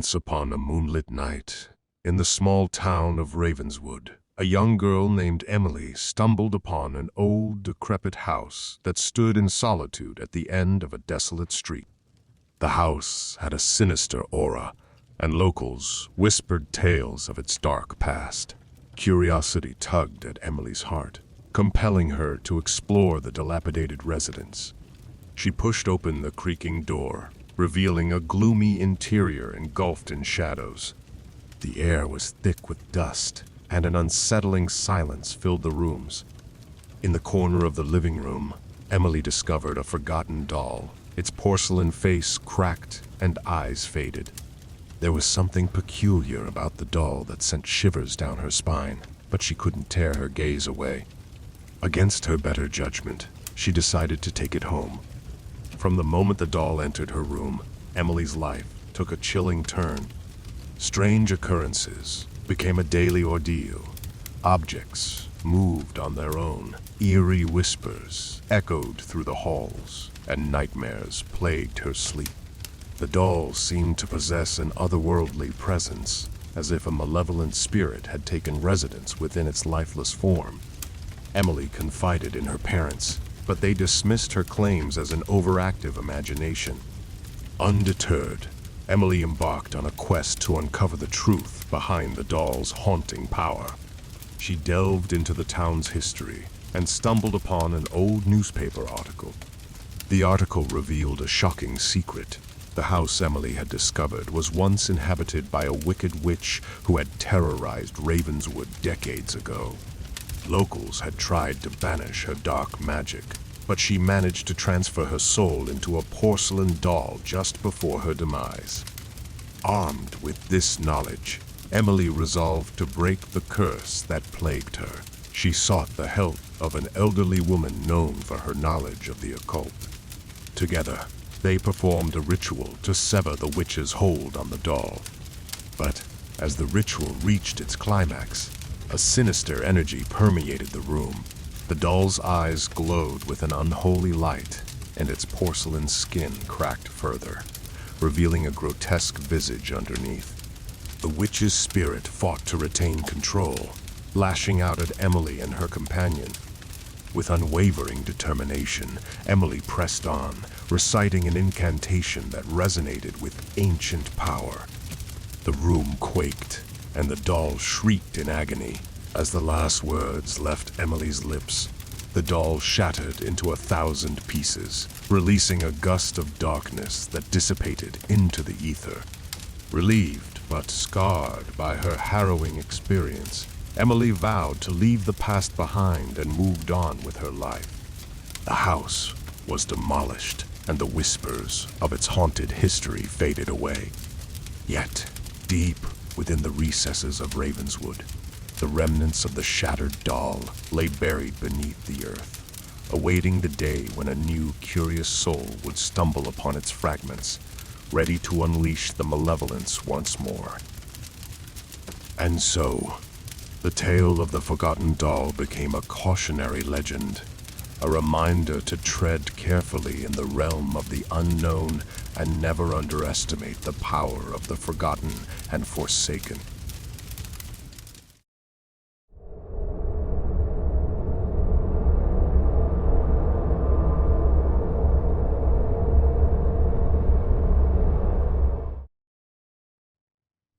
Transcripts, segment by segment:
Once upon a moonlit night, in the small town of Ravenswood, a young girl named Emily stumbled upon an old, decrepit house that stood in solitude at the end of a desolate street. The house had a sinister aura, and locals whispered tales of its dark past. Curiosity tugged at Emily's heart, compelling her to explore the dilapidated residence. She pushed open the creaking door, revealing a gloomy interior engulfed in shadows. The air was thick with dust, and an unsettling silence filled the rooms. In the corner of the living room, Emily discovered a forgotten doll, its porcelain face cracked and eyes faded. There was something peculiar about the doll that sent shivers down her spine, but she couldn't tear her gaze away. Against her better judgment, she decided to take it home. From the moment the doll entered her room, Emily's life took a chilling turn. Strange occurrences became a daily ordeal. Objects moved on their own. Eerie whispers echoed through the halls, and nightmares plagued her sleep. The doll seemed to possess an otherworldly presence, as if a malevolent spirit had taken residence within its lifeless form. Emily confided in her parents, but they dismissed her claims as an overactive imagination. Undeterred, Emily embarked on a quest to uncover the truth behind the doll's haunting power. She delved into the town's history and stumbled upon an old newspaper article. The article revealed a shocking secret. The house Emily had discovered was once inhabited by a wicked witch who had terrorized Ravenswood decades ago. Locals had tried to banish her dark magic, but she managed to transfer her soul into a porcelain doll just before her demise. Armed with this knowledge, Emily resolved to break the curse that plagued her. She sought the help of an elderly woman known for her knowledge of the occult. Together, they performed a ritual to sever the witch's hold on the doll. But as the ritual reached its climax, a sinister energy permeated the room. The doll's eyes glowed with an unholy light, and its porcelain skin cracked further, revealing a grotesque visage underneath. The witch's spirit fought to retain control, lashing out at Emily and her companion. With unwavering determination, Emily pressed on, reciting an incantation that resonated with ancient power. The room quaked, and the doll shrieked in agony. As the last words left Emily's lips, the doll shattered into 1,000 pieces, releasing a gust of darkness that dissipated into the ether. Relieved but scarred by her harrowing experience, Emily vowed to leave the past behind and moved on with her life. The house was demolished, and the whispers of its haunted history faded away. Yet, deep within the recesses of Ravenswood, the remnants of the shattered doll lay buried beneath the earth, awaiting the day when a new, curious soul would stumble upon its fragments, ready to unleash the malevolence once more. And so, the tale of the forgotten doll became a cautionary legend, a reminder to tread carefully in the realm of the unknown and never underestimate the power of the forgotten and forsaken.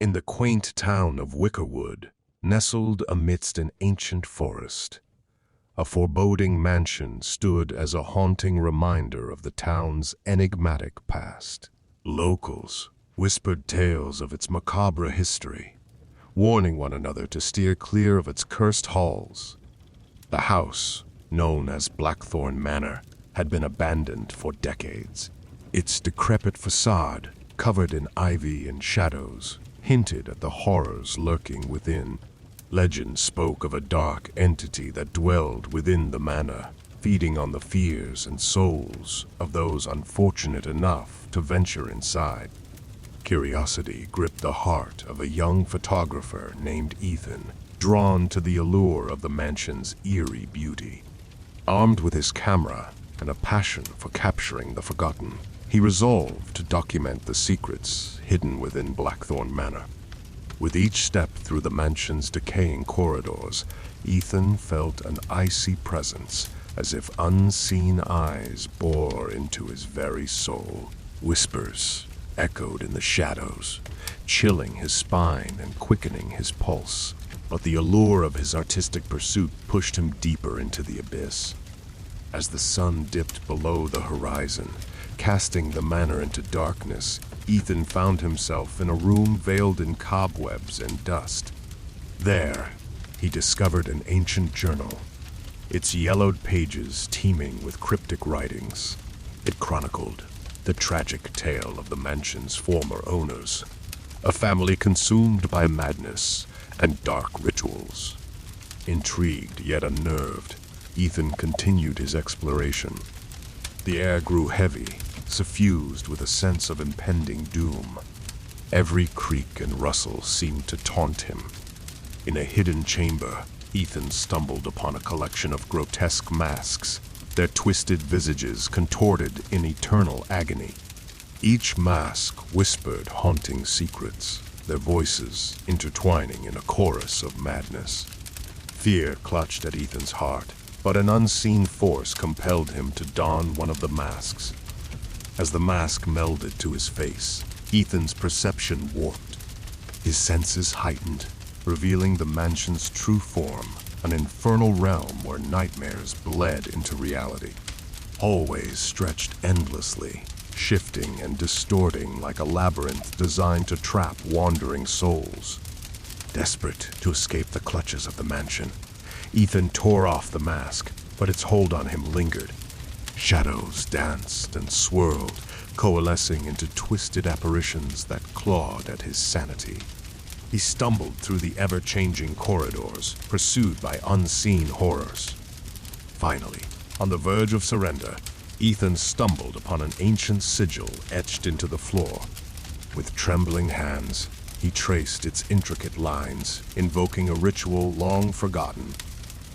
In the quaint town of Wickerwood, nestled amidst an ancient forest, a foreboding mansion stood as a haunting reminder of the town's enigmatic past. Locals whispered tales of its macabre history, warning one another to steer clear of its cursed halls. The house, known as Blackthorn Manor, had been abandoned for decades. Its decrepit facade, covered in ivy and shadows, hinted at the horrors lurking within. Legend spoke of a dark entity that dwelled within the manor, feeding on the fears and souls of those unfortunate enough to venture inside. Curiosity gripped the heart of a young photographer named Ethan, drawn to the allure of the mansion's eerie beauty. Armed with his camera and a passion for capturing the forgotten, He resolved to document the secrets hidden within Blackthorn Manor. With each step through the mansion's decaying corridors, Ethan felt an icy presence, as if unseen eyes bore into his very soul. Whispers echoed in the shadows, chilling his spine and quickening his pulse. But the allure of his artistic pursuit pushed him deeper into the abyss. As the sun dipped below the horizon, casting the manor into darkness, Ethan found himself in a room veiled in cobwebs and dust. There, he discovered an ancient journal, its yellowed pages teeming with cryptic writings. It chronicled the tragic tale of the mansion's former owners, a family consumed by madness and dark rituals. Intrigued yet unnerved, Ethan continued his exploration. The air grew heavy, suffused with a sense of impending doom. Every creak and rustle seemed to taunt him. In a hidden chamber, Ethan stumbled upon a collection of grotesque masks, their twisted visages contorted in eternal agony. Each mask whispered haunting secrets, their voices intertwining in a chorus of madness. Fear clutched at Ethan's heart, but an unseen force compelled him to don one of the masks. As the mask melded to his face, Ethan's perception warped. His senses heightened, revealing the mansion's true form, an infernal realm where nightmares bled into reality. Hallways stretched endlessly, shifting and distorting like a labyrinth designed to trap wandering souls. Desperate to escape the clutches of the mansion, Ethan tore off the mask, but its hold on him lingered. Shadows danced and swirled, coalescing into twisted apparitions that clawed at his sanity. He stumbled through the ever-changing corridors, pursued by unseen horrors. Finally, on the verge of surrender, Ethan stumbled upon an ancient sigil etched into the floor. With trembling hands, he traced its intricate lines, invoking a ritual long forgotten.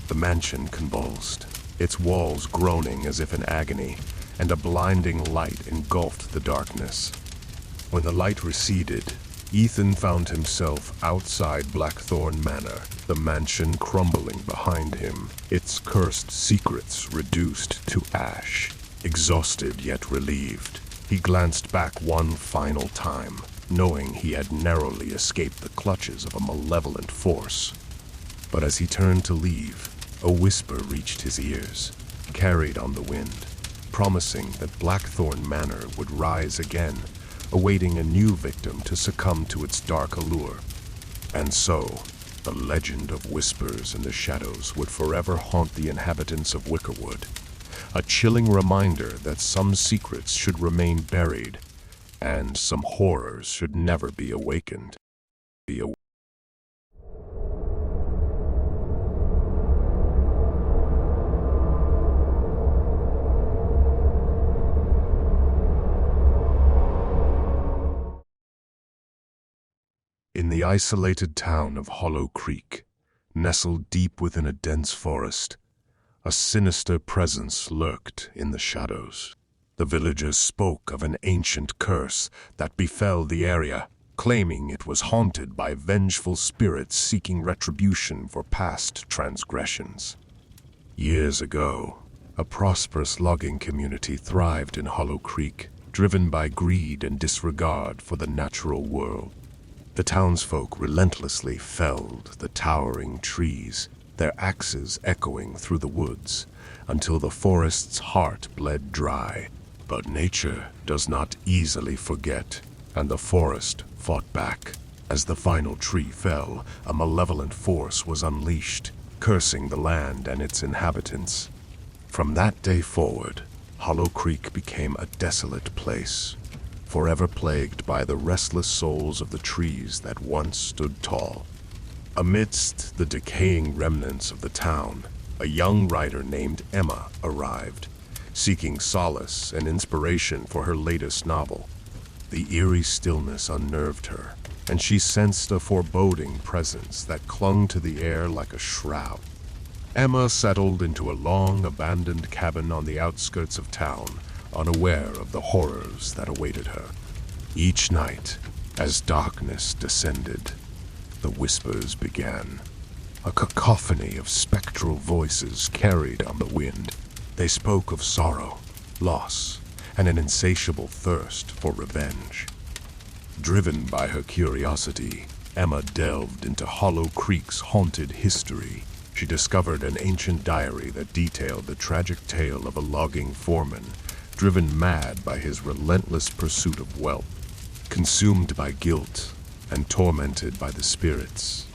The mansion convulsed, its walls groaning as if in agony, and a blinding light engulfed the darkness. When the light receded, Ethan found himself outside Blackthorn Manor, the mansion crumbling behind him, its cursed secrets reduced to ash. Exhausted yet relieved, he glanced back one final time, knowing he had narrowly escaped the clutches of a malevolent force. But as he turned to leave, a whisper reached his ears, carried on the wind, promising that Blackthorn Manor would rise again, awaiting a new victim to succumb to its dark allure. And so, the legend of whispers in the shadows would forever haunt the inhabitants of Wickerwood, a chilling reminder that some secrets should remain buried, and some horrors should never be awakened. In the isolated town of Hollow Creek, nestled deep within a dense forest, a sinister presence lurked in the shadows. The villagers spoke of an ancient curse that befell the area, claiming it was haunted by vengeful spirits seeking retribution for past transgressions. Years ago, a prosperous logging community thrived in Hollow Creek, driven by greed and disregard for the natural world. The townsfolk relentlessly felled the towering trees, their axes echoing through the woods, until the forest's heart bled dry. But nature does not easily forget, and the forest fought back. As the final tree fell, a malevolent force was unleashed, cursing the land and its inhabitants. From that day forward, Hollow Creek became a desolate place, forever plagued by the restless souls of the trees that once stood tall. Amidst the decaying remnants of the town, a young writer named Emma arrived, seeking solace and inspiration for her latest novel. The eerie stillness unnerved her, and she sensed a foreboding presence that clung to the air like a shroud. Emma settled into a long, abandoned cabin on the outskirts of town, unaware of the horrors that awaited her. Each night, as darkness descended, the whispers began. A cacophony of spectral voices carried on the wind. They spoke of sorrow, loss, and an insatiable thirst for revenge. Driven by her curiosity, Emma delved into Hollow Creek's haunted history. She discovered an ancient diary that detailed the tragic tale of a logging foreman, driven mad by his relentless pursuit of wealth. Consumed by guilt and tormented by the spirits,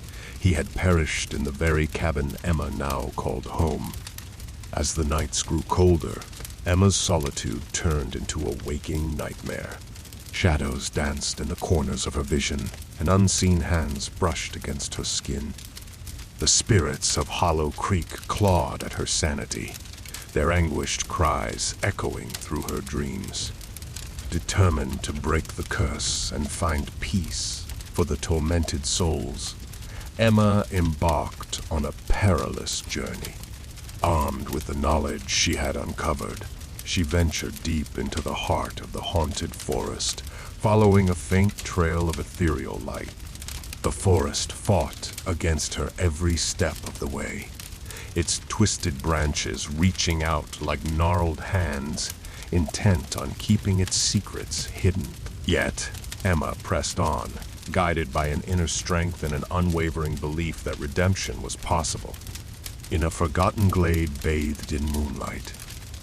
he had perished in the very cabin Emma now called home. As the nights grew colder, Emma's solitude turned into a waking nightmare. Shadows danced in the corners of her vision, and unseen hands brushed against her skin. The spirits of Hollow Creek clawed at her sanity, their anguished cries echoing through her dreams. Determined to break the curse and find peace for the tormented souls, Emma embarked on a perilous journey. Armed with the knowledge she had uncovered, she ventured deep into the heart of the haunted forest, following a faint trail of ethereal light. The forest fought against her every step of the way, its twisted branches reaching out like gnarled hands, intent on keeping its secrets hidden. Yet, Emma pressed on, guided by an inner strength and an unwavering belief that redemption was possible. In a forgotten glade bathed in moonlight,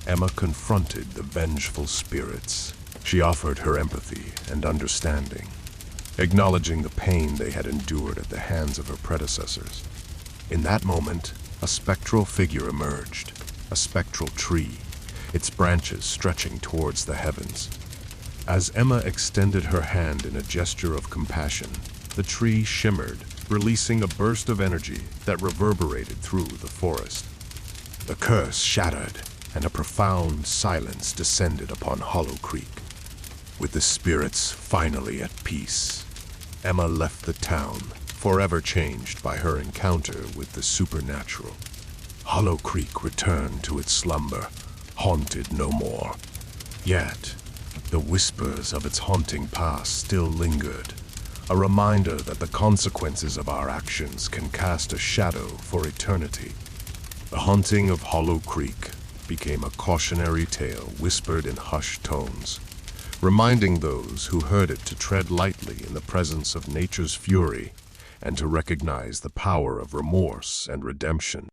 Emma confronted the vengeful spirits. She offered her empathy and understanding, acknowledging the pain they had endured at the hands of her predecessors. In that moment, a spectral figure emerged, a spectral tree, its branches stretching towards the heavens. As Emma extended her hand in a gesture of compassion, the tree shimmered, releasing a burst of energy that reverberated through the forest. The curse shattered, and a profound silence descended upon Hollow Creek. With the spirits finally at peace, Emma left the town, forever changed by her encounter with the supernatural. Hollow Creek returned to its slumber, haunted no more. Yet, the whispers of its haunting past still lingered, a reminder that the consequences of our actions can cast a shadow for eternity. The haunting of Hollow Creek became a cautionary tale whispered in hushed tones, reminding those who heard it to tread lightly in the presence of nature's fury and to recognize the power of remorse and redemption.